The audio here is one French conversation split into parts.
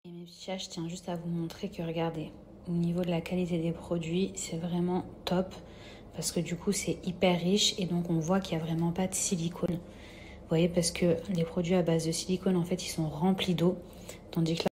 Et mes petits chats, je tiens juste à vous montrer que regardez, au niveau de la qualité des produits, c'est vraiment top parce que du coup c'est hyper riche et donc on voit qu'il n'y a vraiment pas de silicone. Vous voyez, parce que les produits à base de silicone, en fait, ils sont remplis d'eau, tandis que là,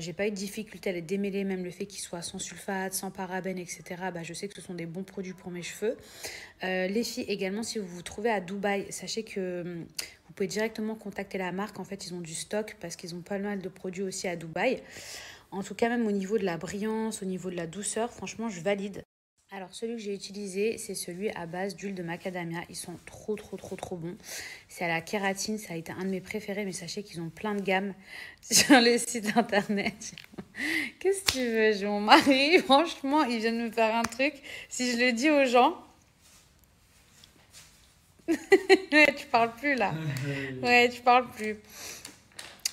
j'ai pas eu de difficulté à les démêler, même le fait qu'ils soient sans sulfate, sans parabènes, etc. Bah, je sais que ce sont des bons produits pour mes cheveux. Les filles, également, si vous vous trouvez à Dubaï, sachez que vous pouvez directement contacter la marque. En fait, ils ont du stock parce qu'ils ont pas mal de produits aussi à Dubaï. En tout cas, même au niveau de la brillance, au niveau de la douceur, franchement, je valide. Alors, celui que j'ai utilisé, c'est celui à base d'huile de macadamia. Ils sont trop bons. C'est à la kératine, ça a été un de mes préférés, mais sachez qu'ils ont plein de gammes sur le site internet. Qu'est-ce que tu veux? J'ai mon mari, franchement, il vient de me faire un truc. Si je le dis aux gens, ouais, tu parles plus là. Ouais, tu parles plus.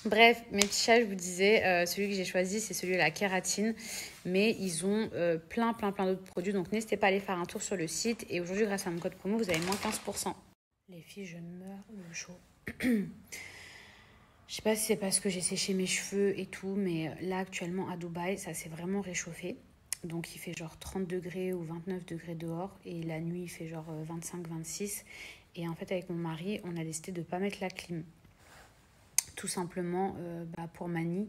Bref, mes petits chats, je vous disais, celui que j'ai choisi, c'est celui à la kératine. Mais ils ont plein d'autres produits. Donc, n'hésitez pas à aller faire un tour sur le site. Et aujourd'hui, grâce à mon code promo, vous avez moins 15%. Les filles, je meurs de chaud. Je sais pas si c'est parce que j'ai séché mes cheveux et tout, mais là, actuellement, à Dubaï, ça s'est vraiment réchauffé. Donc, il fait genre 30 degrés ou 29 degrés dehors. Et la nuit, il fait genre 25-26. Et en fait, avec mon mari, on a décidé de ne pas mettre la clim. Tout simplement pour Mani.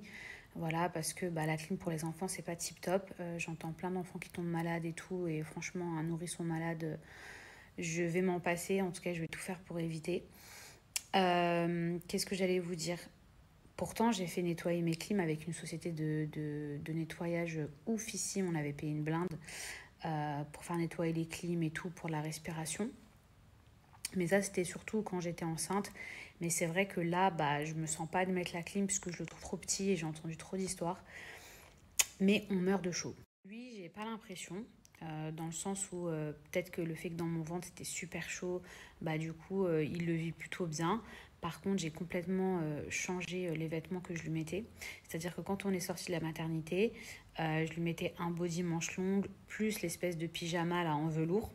Voilà, parce que la clim pour les enfants, c'est pas tip top. J'entends plein d'enfants qui tombent malades et tout. Et franchement, un nourrisson malade, je vais m'en passer. En tout cas, je vais tout faire pour éviter. Qu'est-ce que j'allais vous dire? Pourtant, j'ai fait nettoyer mes clims avec une société de nettoyage oufissime. On avait payé une blinde pour faire nettoyer les clims et tout pour la respiration. Mais ça, c'était surtout quand j'étais enceinte. Mais c'est vrai que là, je me sens pas de mettre la clim puisque je le trouve trop petit et j'ai entendu trop d'histoires. Mais on meurt de chaud. Lui, j'ai pas l'impression. Dans le sens où peut-être que le fait que dans mon ventre c'était super chaud, du coup il le vit plutôt bien. Par contre, j'ai complètement changé les vêtements que je lui mettais. C'est-à-dire que quand on est sorti de la maternité, je lui mettais un body manche longue plus l'espèce de pyjama là en velours.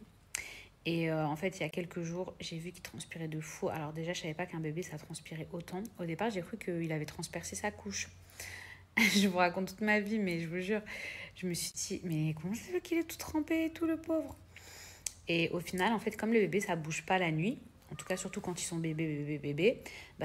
Et en fait, il y a quelques jours, j'ai vu qu'il transpirait de fou. Alors déjà, je savais pas qu'un bébé, ça transpirait autant. Au départ, j'ai cru qu'il avait transpercé sa couche. Je vous raconte toute ma vie, mais je vous jure, je me suis dit, mais comment ça fait qu'il est tout trempé, tout le pauvre? Et au final, en fait, comme le bébé, ça bouge pas la nuit, en tout cas surtout quand ils sont bébés,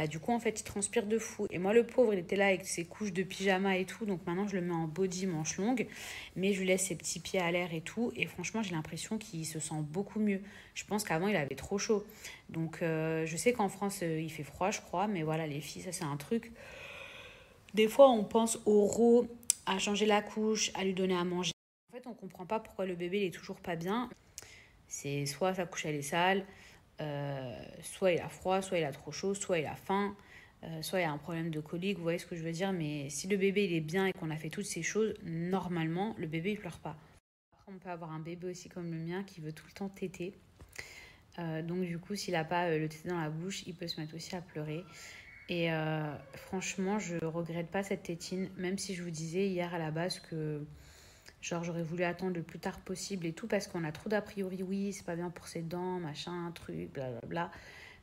du coup, en fait, il transpire de fou. Et moi, le pauvre, il était là avec ses couches de pyjama et tout, donc maintenant, je le mets en body manche longue, mais je lui laisse ses petits pieds à l'air et tout, et franchement, j'ai l'impression qu'il se sent beaucoup mieux. Je pense qu'avant, il avait trop chaud. Donc, je sais qu'en France, il fait froid, je crois, mais voilà, les filles, ça, c'est un truc. Des fois, on pense au RO, à changer la couche, à lui donner à manger. En fait, on comprend pas pourquoi le bébé il est toujours pas bien. C'est soit sa couche elle est sale, soit il a froid, soit il a trop chaud, soit il a faim, soit il a un problème de colique, vous voyez ce que je veux dire. Mais si le bébé il est bien et qu'on a fait toutes ces choses, normalement, le bébé il pleure pas. Après, on peut avoir un bébé aussi comme le mien qui veut tout le temps téter. Donc du coup, s'il n'a pas le tété dans la bouche, il peut se mettre aussi à pleurer. Et franchement, je regrette pas cette tétine, même si je vous disais hier à la base que genre j'aurais voulu attendre le plus tard possible et tout parce qu'on a trop d'a priori, oui, c'est pas bien pour ses dents, machin, truc, blablabla.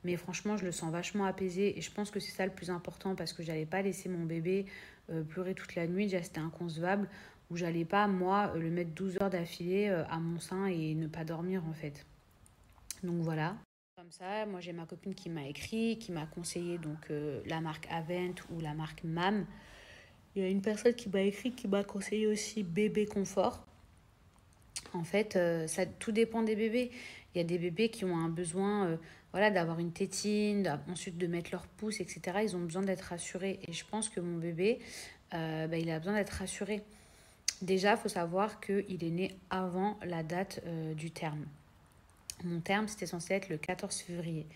Mais franchement, je le sens vachement apaisé et je pense que c'est ça le plus important parce que j'allais pas laisser mon bébé pleurer toute la nuit, déjà c'était inconcevable, ou j'allais pas, moi, le mettre 12 heures d'affilée à mon sein et ne pas dormir en fait. Donc voilà. Comme ça, moi j'ai ma copine qui m'a écrit, qui m'a conseillé donc la marque Avent ou la marque MAM. Il y a une personne qui m'a écrit qui m'a conseillé aussi Bébé Confort. En fait, ça tout dépend des bébés. Il y a des bébés qui ont un besoin voilà, d'avoir une tétine, ensuite de mettre leur pouce, etc. Ils ont besoin d'être rassurés. Et je pense que mon bébé, il a besoin d'être rassuré. Déjà, il faut savoir qu'il est né avant la date du terme. Mon terme, c'était censé être le 14 février.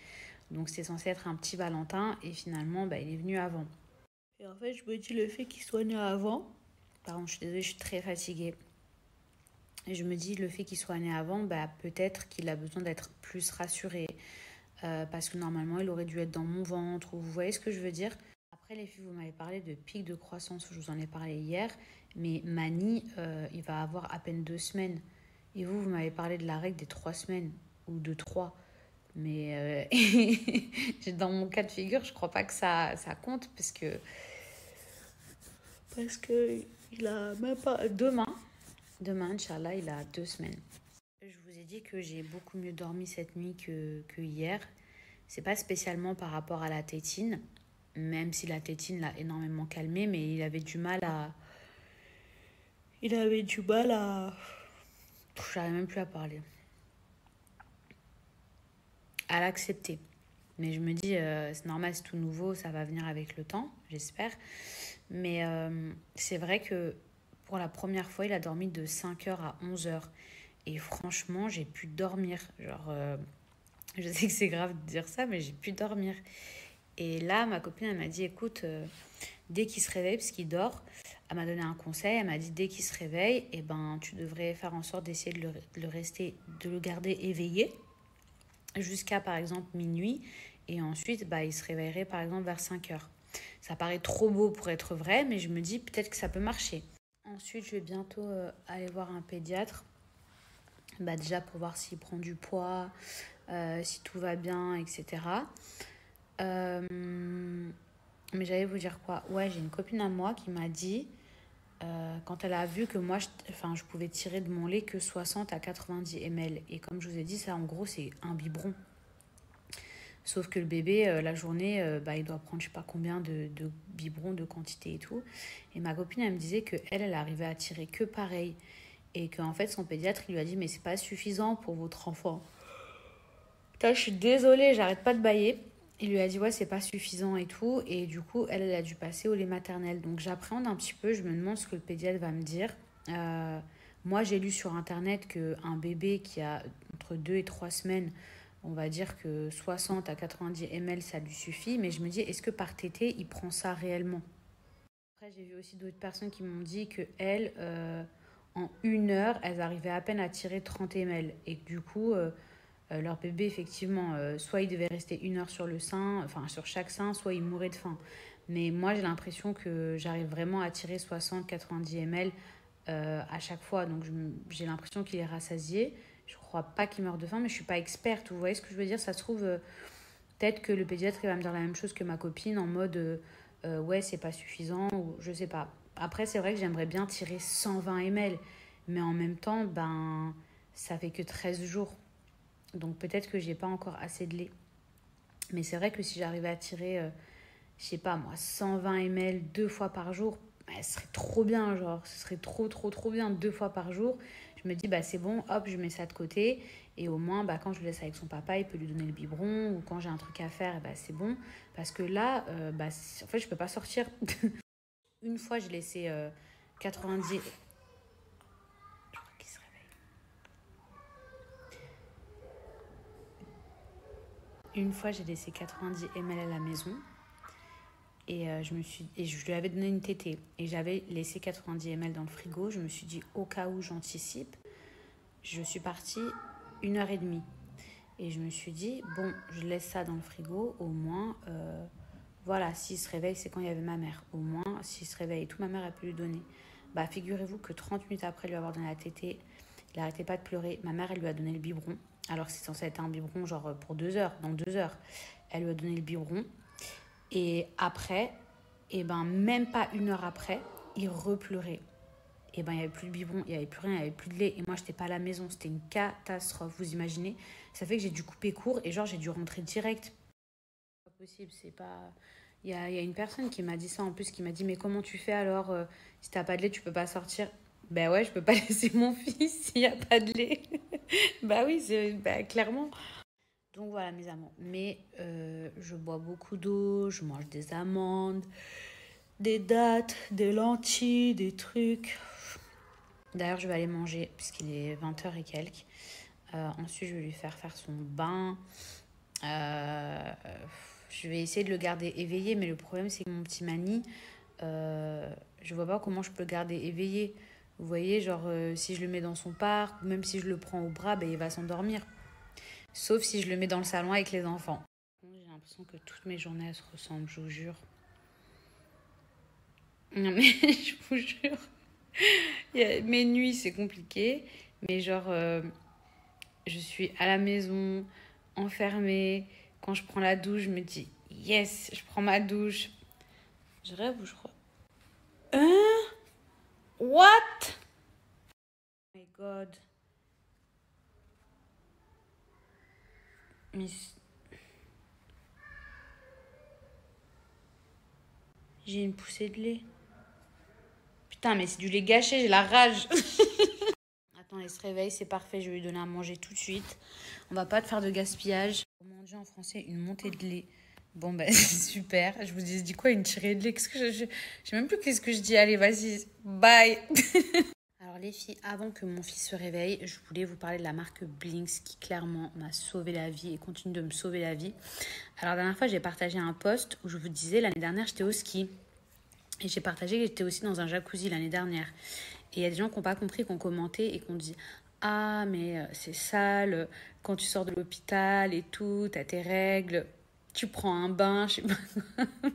Donc, c'était censé être un petit Valentin. Et finalement, bah, il est venu avant. Et en fait, je me dis le fait qu'il soit né avant. Pardon, je suis désolée, je suis très fatiguée. Et je me dis le fait qu'il soit né avant, bah, peut-être qu'il a besoin d'être plus rassuré. Parce que normalement, il aurait dû être dans mon ventre. Ou vous voyez ce que je veux dire? Après, les filles, vous m'avez parlé de pic de croissance. Je vous en ai parlé hier. Mais Mani, il va avoir à peine 2 semaines. Et vous m'avez parlé de la règle des 3 semaines. Ou de 3. Mais dans mon cas de figure, je crois pas que ça compte. Parce que il a même pas... Demain, Inch'Allah, il a 2 semaines. Je vous ai dit que j'ai beaucoup mieux dormi cette nuit que hier. C'est pas spécialement par rapport à la tétine, même si la tétine l'a énormément calmé, mais il avait du mal à... Il avait du mal à... J'arrive même plus à parler. À l'accepter. Mais je me dis, c'est normal, c'est tout nouveau, ça va venir avec le temps, j'espère. Mais c'est vrai que pour la première fois, il a dormi de 5h à 11h. Et franchement, j'ai pu dormir. Genre, je sais que c'est grave de dire ça, mais j'ai pu dormir. Et là, ma copine, elle m'a dit, écoute, dès qu'il se réveille, parce qu'il dort, elle m'a donné un conseil. Elle m'a dit, dès qu'il se réveille, eh ben, tu devrais faire en sorte d'essayer de le garder éveillé jusqu'à, par exemple, minuit. Et ensuite, bah, il se réveillerait, par exemple, vers 5h. Ça paraît trop beau pour être vrai, mais je me dis, peut-être que ça peut marcher. Ensuite, je vais bientôt aller voir un pédiatre. Bah, déjà pour voir s'il prend du poids, si tout va bien, etc. Mais j'allais vous dire quoi? Ouais, j'ai une copine à moi qui m'a dit, quand elle a vu que moi, je pouvais tirer de mon lait que 60 à 90 ml. Et comme je vous ai dit, ça en gros, c'est un biberon. Sauf que le bébé, la journée, bah, il doit prendre je sais pas combien de biberons, de quantité et tout. Et ma copine, elle me disait qu'elle arrivait à tirer que pareil. Et qu'en fait, son pédiatre, il lui a dit, mais c'est pas suffisant pour votre enfant. Putain, je suis désolée, j'arrête pas de bailler. Il lui a dit, ouais, c'est pas suffisant et tout. Et du coup, elle a dû passer au lait maternel. Donc j'appréhende un petit peu, je me demande ce que le pédiatre va me dire. Moi, j'ai lu sur Internet qu'un bébé qui a entre 2 et 3 semaines, on va dire que 60 à 90 ml, ça lui suffit. Mais je me dis, est-ce que par tété, il prend ça réellement? Après, j'ai vu aussi d'autres personnes qui m'ont dit que elles, en 1 heure, elles arrivaient à peine à tirer 30 ml. Et que du coup, leur bébé, effectivement, soit il devait rester 1 heure sur le sein, enfin sur chaque sein, soit il mourait de faim. Mais moi, j'ai l'impression que j'arrive vraiment à tirer 60-90 ml à chaque fois. Donc j'ai l'impression qu'il est rassasié. Je crois pas qu'il meurt de faim, mais je suis pas experte. Vous voyez ce que je veux dire? Ça se trouve, peut-être que le pédiatre il va me dire la même chose que ma copine en mode ouais, c'est pas suffisant ou je sais pas. Après, c'est vrai que j'aimerais bien tirer 120 ml, mais en même temps, ben, ça fait que 13 jours. Donc peut-être que j'ai pas encore assez de lait. Mais c'est vrai que si j'arrivais à tirer, je sais pas moi, 120 ml 2 fois par jour, bah, ce serait trop bien, genre, ce serait trop, trop, trop bien 2 fois par jour. Je me dis, bah c'est bon, hop, je mets ça de côté. Et au moins, bah, quand je le laisse avec son papa, il peut lui donner le biberon. Ou quand j'ai un truc à faire, bah, c'est bon. Parce que là, bah, en fait, je peux pas sortir. Une fois, j'ai laissé 90... Je crois qu'il se réveille. Une fois, j'ai laissé 90 ml à la maison. Et, je lui avais donné une tétée. Et j'avais laissé 90 ml dans le frigo. Je me suis dit, au cas où j'anticipe, je suis partie 1 heure et demie. Et je me suis dit, bon, je laisse ça dans le frigo. Au moins, voilà, s'il se réveille, c'est quand il y avait ma mère. Au moins, s'il se réveille et tout, ma mère a pu lui donner. Bah, figurez-vous que 30 minutes après lui avoir donné la tétée, il n'arrêtait pas de pleurer. Ma mère, elle lui a donné le biberon. Alors, c'est censé être un biberon, genre pour 2 heures, dans 2 heures. Elle lui a donné le biberon. Et après, et ben même pas 1 heure après, il repleurait. Et ben il n'y avait plus de biberon, il n'y avait plus rien, il n'y avait plus de lait. Et moi, je n'étais pas à la maison, c'était une catastrophe, vous imaginez? Ça fait que j'ai dû couper court et genre j'ai dû rentrer direct. C'est pas possible, c'est pas... Il y a une personne qui m'a dit ça en plus, qui m'a dit, mais comment tu fais alors si t'as pas de lait, tu peux pas sortir? Ben ouais, je peux pas laisser mon fils s'il n'y a pas de lait. Bah oui, clairement. Donc voilà mes amants. Mais je bois beaucoup d'eau, je mange des amandes, des dattes, des lentilles, des trucs. D'ailleurs, je vais aller manger puisqu'il est 20h et quelques. Ensuite, je vais lui faire son bain. Euh, je vais essayer de le garder éveillé, mais le problème, c'est que mon petit Mani, euh, je vois pas comment je peux le garder éveillé. Vous voyez, genre, si je le mets dans son parc, ou même si je le prends au bras, ben, il va s'endormir. Sauf si je le mets dans le salon avec les enfants. J'ai l'impression que toutes mes journées, elles se ressemblent, je vous jure. Non, mais je vous jure. Mes nuits, c'est compliqué. Mais genre, je suis à la maison, enfermée. Quand je prends la douche, je me dis, yes, je prends ma douche. Je rêve ou je crois? Hein? What? Oh my god. Mais j'ai une poussée de lait. Putain, mais c'est du lait gâché, j'ai la rage. Attends, elle se réveille, c'est parfait, je vais lui donner à manger tout de suite. On va pas te faire de gaspillage. Comment on dit en français une montée de lait? Bon, ben, c'est super. Je vous dis quoi, une tirée de lait? Qu'est-ce que je sais même plus qu'est-ce que je dis. Allez, vas-y, bye. Alors les filles, avant que mon fils se réveille, je voulais vous parler de la marque Blinks qui clairement m'a sauvé la vie et continue de me sauver la vie. Alors la dernière fois, j'ai partagé un post où je vous disais, l'année dernière, j'étais au ski. Et j'ai partagé que j'étais aussi dans un jacuzzi l'année dernière. Et il y a des gens qui n'ont pas compris, qui ont commenté et qui ont dit « Ah, mais c'est sale, quand tu sors de l'hôpital et tout, t'as tes règles, tu prends un bain, je sais pas quoi. »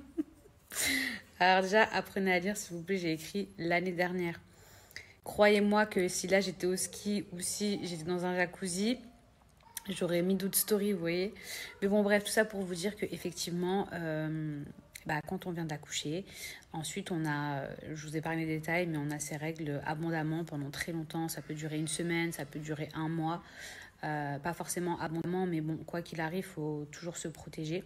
Alors déjà, apprenez à lire, s'il vous plaît, j'ai écrit l'année dernière. Croyez-moi que si là j'étais au ski ou si j'étais dans un jacuzzi, j'aurais mis d'autres stories, vous voyez. Mais bon, bref, tout ça pour vous dire qu'effectivement, quand on vient d'accoucher, ensuite on a, je vous épargne les détails, mais on a ces règles abondamment pendant très longtemps. Ça peut durer une semaine, ça peut durer un mois. Pas forcément abondamment, mais bon, quoi qu'il arrive, il faut toujours se protéger.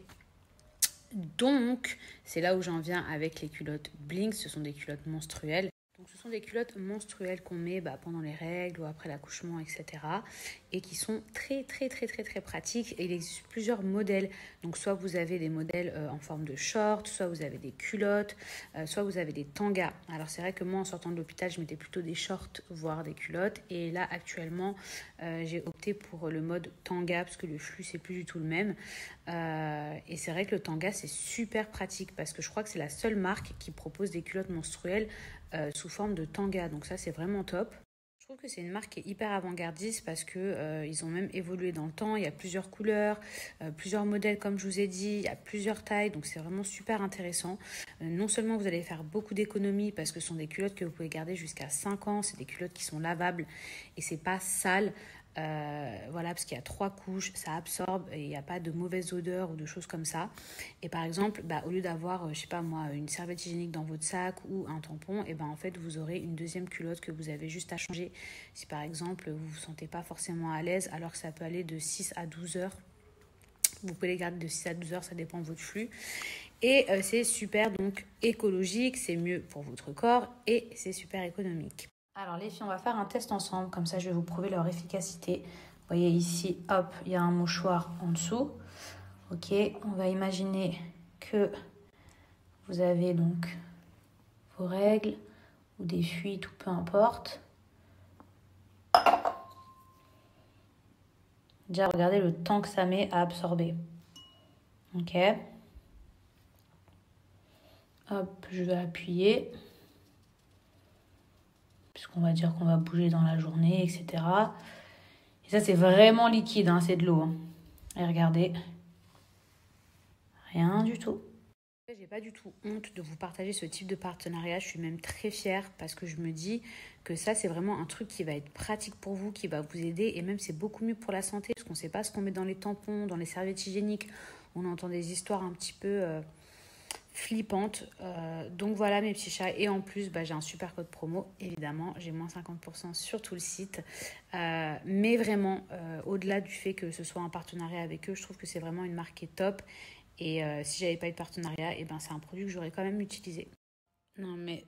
Donc, c'est là où j'en viens avec les culottes Blinks. Ce sont des culottes menstruelles. Donc, ce sont des culottes menstruelles qu'on met pendant les règles ou après l'accouchement, etc. Et qui sont très, très, très, très, très pratiques. Et il existe plusieurs modèles. Donc, soit vous avez des modèles en forme de short, soit vous avez des culottes, soit vous avez des tangas. Alors, c'est vrai que moi, en sortant de l'hôpital, je mettais plutôt des shorts, voire des culottes. Et là, actuellement, j'ai opté pour le mode tanga parce que le flux, c'est plus du tout le même. Et c'est vrai que le tanga, c'est super pratique parce que je crois que c'est la seule marque qui propose des culottes menstruelles sous forme de tanga. Donc ça, c'est vraiment top. Je trouve que c'est une marque qui est hyper avant-gardiste parce que ils ont même évolué dans le temps. Il y a plusieurs couleurs, plusieurs modèles comme je vous ai dit, il y a plusieurs tailles, donc c'est vraiment super intéressant. Non seulement vous allez faire beaucoup d'économies parce que ce sont des culottes que vous pouvez garder jusqu'à 5 ans, c'est des culottes qui sont lavables et c'est pas sale. Voilà, parce qu'il y a 3 couches, ça absorbe et il n'y a pas de mauvaise odeur ou de choses comme ça. Et par exemple, au lieu d'avoir, je sais pas moi, une serviette hygiénique dans votre sac ou un tampon, et en fait, vous aurez une deuxième culotte que vous avez juste à changer. Si par exemple, vous vous sentez pas forcément à l'aise, alors que ça peut aller de 6 à 12 heures. Vous pouvez les garder de 6 à 12 heures, ça dépend de votre flux. Et c'est super donc écologique, c'est mieux pour votre corps et c'est super économique. Alors les filles, on va faire un test ensemble, comme ça je vais vous prouver leur efficacité. Vous voyez ici, hop, il y a un mouchoir en dessous. Ok, on va imaginer que vous avez donc vos règles ou des fuites ou peu importe. Déjà, regardez le temps que ça met à absorber. Ok. Hop, je vais appuyer. Puisqu'on va dire qu'on va bouger dans la journée, etc. Et ça, c'est vraiment liquide, hein, c'est de l'eau. Hein. Et regardez, rien du tout. J'ai pas du tout honte de vous partager ce type de partenariat. Je suis même très fière parce que je me dis que ça, c'est vraiment un truc qui va être pratique pour vous, qui va vous aider. Et même, c'est beaucoup mieux pour la santé parce qu'on ne sait pas ce qu'on met dans les tampons, dans les serviettes hygiéniques. On entend des histoires un petit peu flippantes. Donc voilà mes petits chats. Et en plus, j'ai un super code promo. Évidemment, j'ai moins 50% sur tout le site. Mais vraiment, au-delà du fait que ce soit un partenariat avec eux, je trouve que c'est vraiment une marque qui est top. Et si j'avais pas eu de partenariat, c'est un produit que j'aurais quand même utilisé. Non mais